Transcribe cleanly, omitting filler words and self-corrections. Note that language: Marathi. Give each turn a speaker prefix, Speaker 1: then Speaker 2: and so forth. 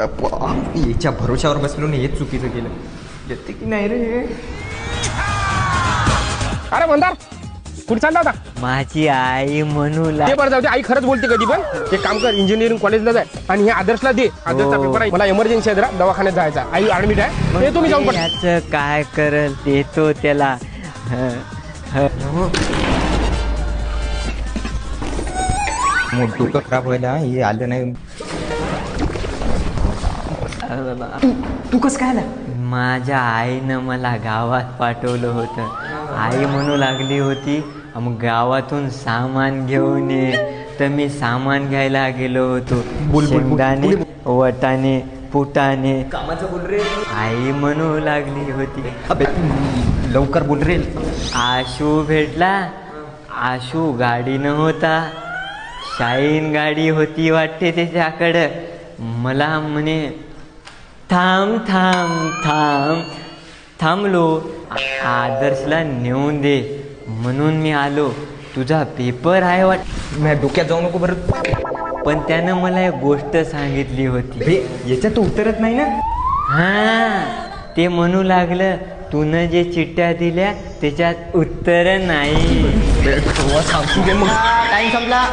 Speaker 1: याच्या भरोशावर बसलो नाही, हेच चुकीचं केलं. येते की नाही रे?
Speaker 2: अरे मंदार, कुठे चालला होता?
Speaker 3: माझी आई म्हणू
Speaker 2: ते बरं जाऊ दे. आई खरंच बोलते कधी पण. एक काम कर, इंजिनिअरिंग कॉलेजला जाय आणि हे आदर्शला दे. आदर्शचा पेपर आहे, मला इमर्जन्सी आहे जरा, दवाखान्यात जायचा. आई ऍडमिट आहे, ते तुम्ही जाऊन पण.
Speaker 3: याचं काय करल देतो त्याला.
Speaker 1: डोकं खराब व्हायला हे आलं नाही. तू कसं काय आला?
Speaker 3: माझ्या आईनं मला गावात पाठवलं होतं. आई म्हणू लागली होती मग गावातून सामान घेऊन ये. तर मी सामान घ्यायला गेलो होतो. शेंगदाणे, वटाणे, फुटाणे.
Speaker 1: कामाचं बोल रे.
Speaker 3: आई म्हणू लागली होती.
Speaker 1: अबे लवकर बोल रे.
Speaker 3: आशू भेटला. आशू गाडी नव्हता, शाईन गाडी होती वाटते त्याच्याकडं. मला म्हणे थांब थांब थांब. थांबलो. आदर्शला नेऊन दे म्हणून मी आलो. तुझा पेपर आहे वाट.
Speaker 1: मी डोक्यात जाऊ नको बरं.
Speaker 3: पण त्यानं मला एक गोष्ट सांगितली होती.
Speaker 1: याच्यात तो उतरत नाही ना.
Speaker 3: हा, ते म्हणू लागलं तूनं जे चिठ्ठ्या दिल्या त्याच्यात उत्तर नाही.
Speaker 1: टाइम संपला.